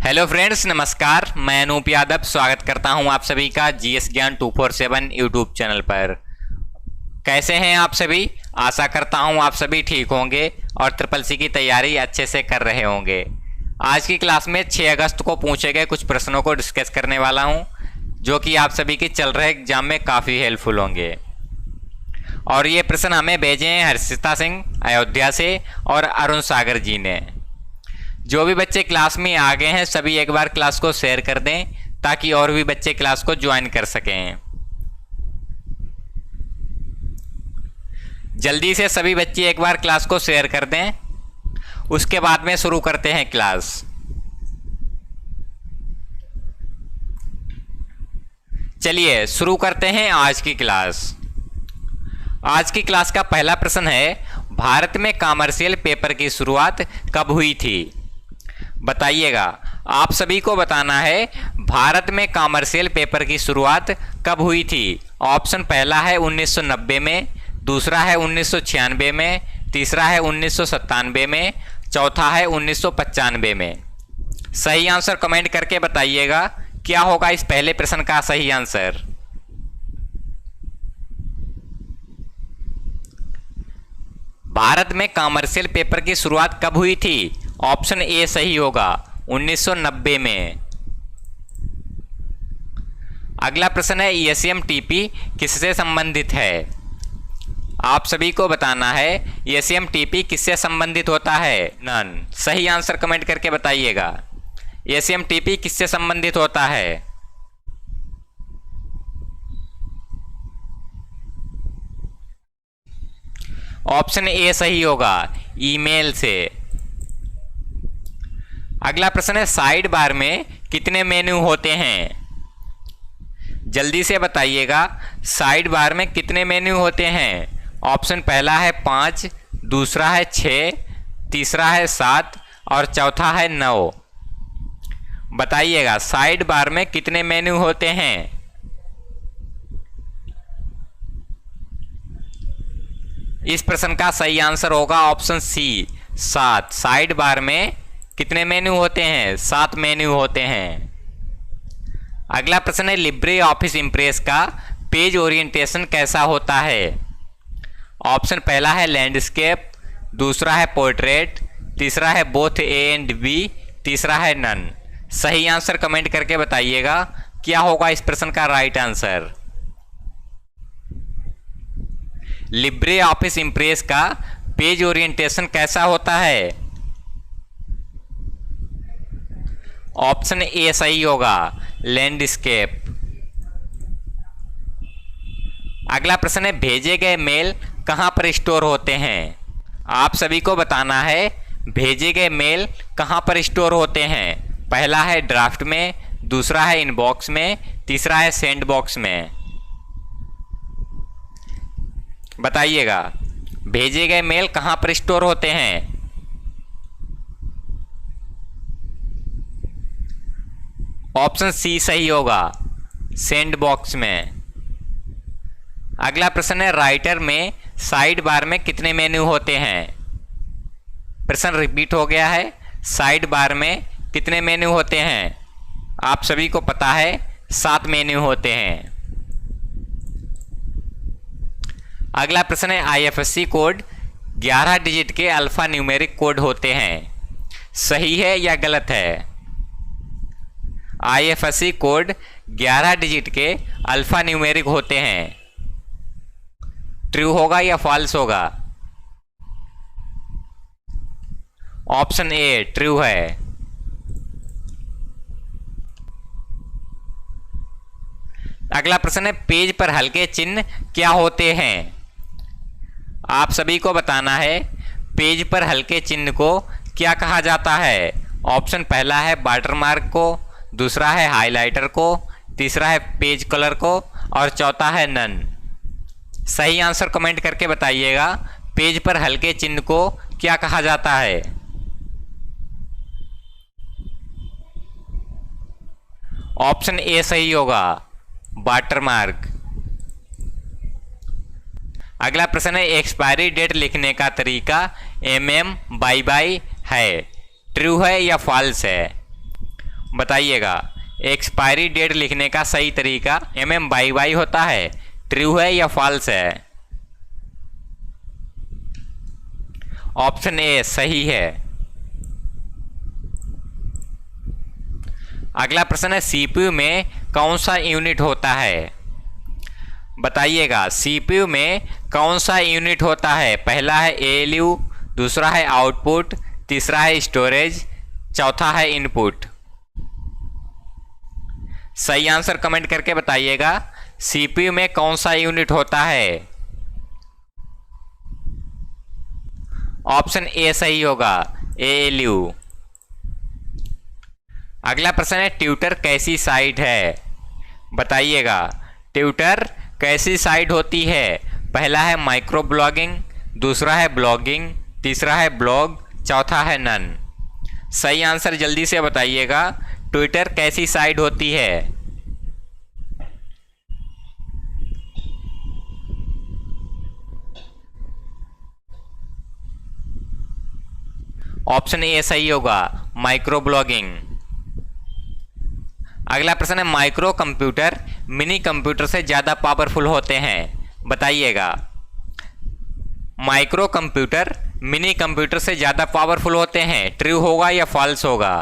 Hello friends, नमस्कार। मैं अनूप यादव स्वागत करता हूं आप सभी का जीएस ज्ञान 247 यूट्यूब चैनल पर। कैसे हैं आप सभी? आशा करता हूं आप सभी ठीक होंगे और ट्रिपल सी की तैयारी अच्छे से कर रहे होंगे। आज की क्लास में 6 अगस्त को पूछे गए कुछ प्रश्नों को डिस्कस करने वाला हूं, जो कि आप सभी के चल रहे एग्जाम में काफ़ी हेल्पफुल होंगे। और ये प्रश्न हमें भेजे हैं हर्षिता सिंह अयोध्या से और अरुण सागर जी ने। जो भी बच्चे क्लास में आ गए हैं सभी एक बार क्लास को शेयर कर दें ताकि और भी बच्चे क्लास को ज्वाइन कर सकें। जल्दी से सभी बच्चे एक बार क्लास को शेयर कर दें, उसके बाद में शुरू करते हैं क्लास। चलिए शुरू करते हैं आज की क्लास। आज की क्लास का पहला प्रश्न है, भारत में कॉमर्शियल पेपर की शुरुआत कब हुई थी? बताइएगा। आप सभी को बताना है भारत में कॉमर्शियल पेपर की शुरुआत कब हुई थी। ऑप्शन पहला है 1990 में, दूसरा है 1996 में, तीसरा है 1997 में, चौथा है 1995 में। सही आंसर कमेंट करके बताइएगा। क्या होगा इस पहले प्रश्न का सही आंसर? भारत में कॉमर्शियल पेपर की शुरुआत कब हुई थी? ऑप्शन ए सही होगा, 1990 में। अगला प्रश्न है, एसएमटीपी किससे संबंधित है? आप सभी को बताना है एसएमटीपी किससे संबंधित होता है। नन। सही आंसर कमेंट करके बताइएगा। एसएमटीपी किससे संबंधित होता है? ऑप्शन ए सही होगा, ईमेल से। अगला प्रश्न है, साइड बार में कितने मेन्यू होते हैं? जल्दी से बताइएगा, साइड बार में कितने मेन्यू होते हैं? ऑप्शन पहला है 5, दूसरा है 6, तीसरा है 7 और चौथा है 9। बताइएगा साइड बार में कितने मेन्यू होते हैं? इस प्रश्न का सही आंसर होगा ऑप्शन सी, 7। साइड बार में कितने मेन्यू होते हैं? 7 मेन्यू होते हैं। अगला प्रश्न है, लिब्रे ऑफिस इंप्रेस का पेज ओरिएंटेशन कैसा होता है? ऑप्शन पहला है लैंडस्केप, दूसरा है पोर्ट्रेट, तीसरा है बोथ ए एंड बी, तीसरा है नन। सही आंसर कमेंट करके बताइएगा। क्या होगा इस प्रश्न का right answer? Libre office Impress का पेज ओरिएंटेशन कैसा होता है? ऑप्शन ए सही होगा, लैंडस्केप। अगला प्रश्न है, भेजे गए मेल कहां पर स्टोर होते हैं? आप सभी को बताना है भेजे गए मेल कहां पर स्टोर होते हैं। पहला है ड्राफ्ट में, दूसरा है इनबॉक्स में, तीसरा है सेंड बॉक्स में। बताइएगा भेजे गए मेल कहां पर स्टोर होते हैं? ऑप्शन सी सही होगा, सेंड बॉक्स में। अगला प्रश्न है, राइटर में साइड बार में कितने मेन्यू होते हैं? प्रश्न रिपीट हो गया है, साइड बार में कितने मेन्यू होते हैं? आप सभी को पता है 7 मेन्यू होते हैं। अगला प्रश्न है, आईएफएससी कोड 11 डिजिट के अल्फा न्यूमेरिक कोड होते हैं। सही है या गलत है? आईएफएससी कोड 11 डिजिट के अल्फा न्यूमेरिक होते हैं। ट्रू होगा या फॉल्स होगा? ऑप्शन ए ट्रू है। अगला प्रश्न है, पेज पर हल्के चिन्ह क्या होते हैं? आप सभी को बताना है पेज पर हल्के चिन्ह को क्या कहा जाता है। ऑप्शन पहला है वाटरमार्क को, दूसरा है हाइलाइटर को, तीसरा है पेज कलर को और चौथा है नन। सही आंसर कमेंट करके बताइएगा। पेज पर हल्के चिन्ह को क्या कहा जाता है? ऑप्शन ए सही होगा, वाटरमार्क। अगला प्रश्न है, एक्सपायरी डेट लिखने का तरीका बाई है। ट्रू है या फॉल्स है? बताइएगा। एक्सपायरी डेट लिखने का सही तरीका MMYY होता है। ट्रू है या फॉल्स है? ऑप्शन ए सही है। अगला प्रश्न है CPU में कौन सा यूनिट होता है? बताइएगा। CPU में कौन सा यूनिट होता है? पहला है ALU, दूसरा है आउटपुट, तीसरा है स्टोरेज, चौथा है इनपुट। सही आंसर कमेंट करके बताइएगा। CPU में कौन सा यूनिट होता है? ऑप्शन ए सही होगा, ALU। अगला प्रश्न है ट्विटर कैसी साइट है? बताइएगा। ट्विटर कैसी साइट होती है? पहला है माइक्रो ब्लॉगिंग, दूसरा है ब्लॉगिंग, तीसरा है ब्लॉग, चौथा है नन। सही आंसर जल्दी से बताइएगा। ट्विटर कैसी साइट होती है? ऑप्शन ए सही होगा, माइक्रो ब्लॉगिंग। अगला प्रश्न है माइक्रो कंप्यूटर मिनी कंप्यूटर से ज्यादा पावरफुल होते हैं। बताइएगा। माइक्रो कंप्यूटर मिनी कंप्यूटर से ज्यादा पावरफुल होते हैं। ट्रू होगा या फॉल्स होगा?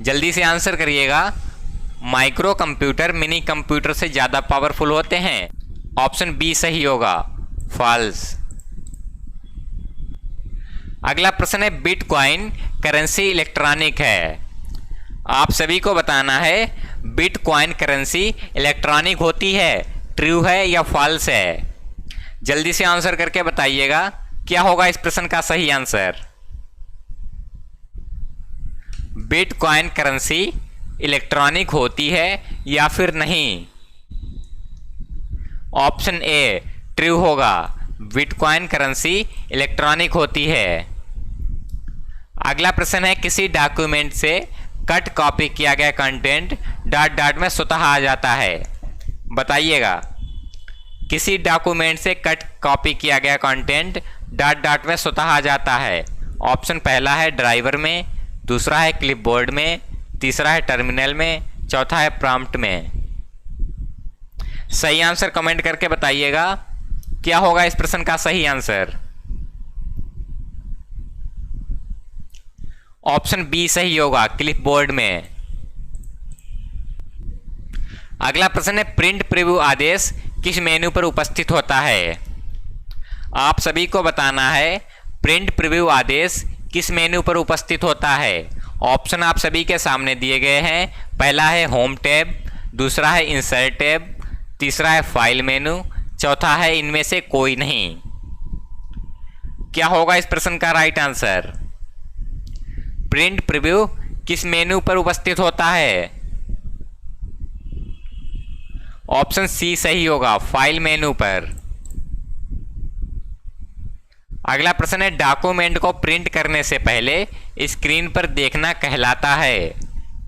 जल्दी से आंसर करिएगा। माइक्रो कंप्यूटर मिनी कंप्यूटर से ज्यादा पावरफुल होते हैं। ऑप्शन बी सही होगा, फॉल्स। अगला प्रश्न है बिटकॉइन करेंसी इलेक्ट्रॉनिक है। आप सभी को बताना है बिटकॉइन करेंसी इलेक्ट्रॉनिक होती है। ट्रू है या फॉल्स है? जल्दी से आंसर करके बताइएगा। क्या होगा इस प्रश्न का सही आंसर? बिटकॉइन करेंसी इलेक्ट्रॉनिक होती है या फिर नहीं? ऑप्शन ए ट्रू होगा, बिटकॉइन करेंसी इलेक्ट्रॉनिक होती है। अगला प्रश्न है किसी डॉक्यूमेंट से कट कॉपी किया गया कंटेंट डॉट डॉट में स्वतः आ जाता है। बताइएगा। किसी डॉक्यूमेंट से कट कॉपी किया गया कंटेंट डॉट डॉट में स्वतः आ जाता है। ऑप्शन पहला है ड्राइवर में, दूसरा है क्लिपबोर्ड में, तीसरा है टर्मिनल में, चौथा है प्रॉम्प्ट में। सही आंसर कमेंट करके बताइएगा। क्या होगा इस प्रश्न का सही आंसर? ऑप्शन बी सही होगा, क्लिपबोर्ड में। अगला प्रश्न है प्रिंट प्रीव्यू आदेश किस मेन्यू पर उपस्थित होता है? आप सभी को बताना है प्रिंट प्रीव्यू आदेश किस मेन्यू पर उपस्थित होता है। ऑप्शन आप सभी के सामने दिए गए हैं। पहला है होम टैब, दूसरा है इंसर्ट टैब, तीसरा है फाइल मेनू, चौथा है इनमें से कोई नहीं। क्या होगा इस प्रश्न का राइट आंसर? प्रिंट प्रीव्यू किस मेनू पर उपस्थित होता है? ऑप्शन सी सही होगा, फाइल मेनू पर। अगला प्रश्न है डॉक्यूमेंट को प्रिंट करने से पहले स्क्रीन पर देखना कहलाता है।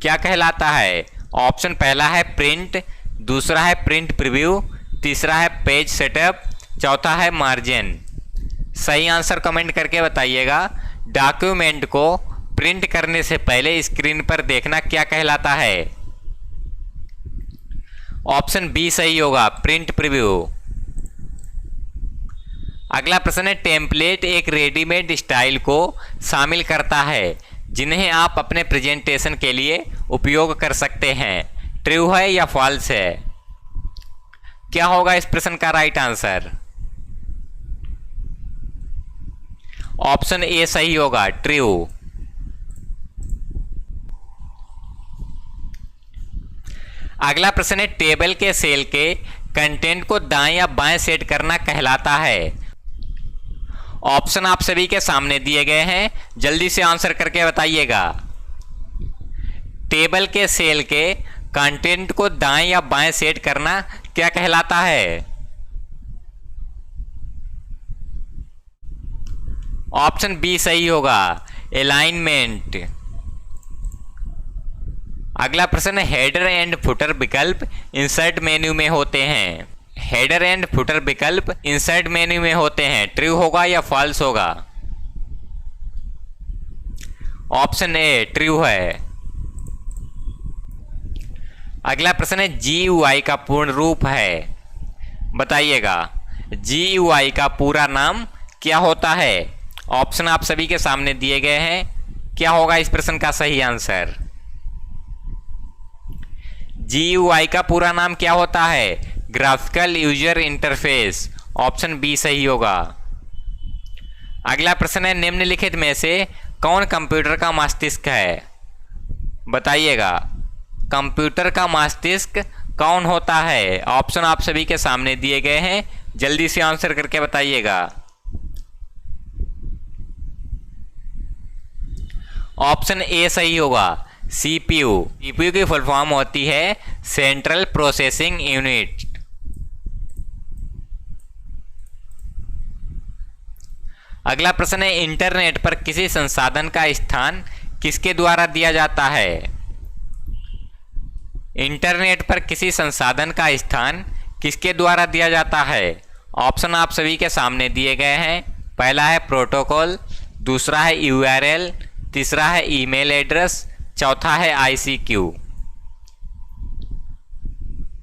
क्या कहलाता है? ऑप्शन पहला है प्रिंट, दूसरा है प्रिंट प्रीव्यू, तीसरा है पेज सेटअप, चौथा है मार्जिन। सही आंसर कमेंट करके बताइएगा। डॉक्यूमेंट को प्रिंट करने से पहले स्क्रीन पर देखना क्या कहलाता है? ऑप्शन बी सही होगा, प्रिंट प्रीव्यू। अगला प्रश्न है टेम्पलेट एक रेडीमेड स्टाइल को शामिल करता है जिन्हें आप अपने प्रेजेंटेशन के लिए उपयोग कर सकते हैं। ट्रू है या फॉल्स है? क्या होगा इस प्रश्न का राइट आंसर? ऑप्शन ए सही होगा, ट्रू। अगला प्रश्न है टेबल के सेल के कंटेंट को दाएं या बाएं सेट करना कहलाता है। ऑप्शन आप सभी के सामने दिए गए हैं। जल्दी से आंसर करके बताइएगा। टेबल के सेल के कंटेंट को दाएं या बाएं सेट करना क्या कहलाता है? ऑप्शन बी सही होगा, अलाइनमेंट। अगला प्रश्न है हेडर एंड फुटर विकल्प इंसर्ट मेन्यू में होते हैं। हेडर एंड फुटर विकल्प इंसर्ट मेन्यू में होते हैं। ट्रू होगा या फॉल्स होगा? ऑप्शन ए ट्रू है। अगला प्रश्न है GUI का पूर्ण रूप है, बताइएगा GUI का पूरा नाम क्या होता है। ऑप्शन आप सभी के सामने दिए गए हैं, क्या होगा इस प्रश्न का सही आंसर। GUI का पूरा नाम क्या होता है, graphical user interface. Option B सही होगा। अगला प्रश्न है निम्नलिखित में से कौन कंप्यूटर का मस्तिष्क है, बताइएगा कंप्यूटर का मस्तिष्क कौन होता है। ऑप्शन आप सभी के सामने दिए गए हैं, जल्दी से आंसर करके बताइएगा। ऑप्शन ए सही होगा, CPU। CPU की फुल फॉर्म होती है सेंट्रल प्रोसेसिंग यूनिट। अगला प्रश्न है इंटरनेट पर किसी संसाधन का स्थान किसके द्वारा दिया जाता है। इंटरनेट पर किसी संसाधन का स्थान किसके द्वारा दिया जाता है। ऑप्शन आप सभी के सामने दिए गए हैं, पहला है प्रोटोकॉल, दूसरा है URL, तीसरा है ईमेल एड्रेस, चौथा है ICQ।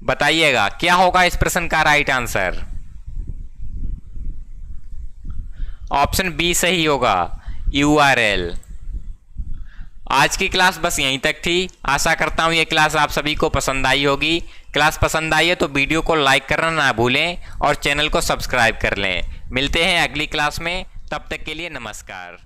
बताइएगा क्या होगा इस प्रश्न का राइट आंसर। ऑप्शन बी सही होगा, URL। आज की क्लास बस यहीं तक थी। आशा करता हूं ये क्लास आप सभी को पसंद आई होगी। क्लास पसंद आई है तो वीडियो को लाइक करना ना भूलें और चैनल को सब्सक्राइब कर लें। मिलते हैं अगली क्लास में, तब तक के लिए नमस्कार।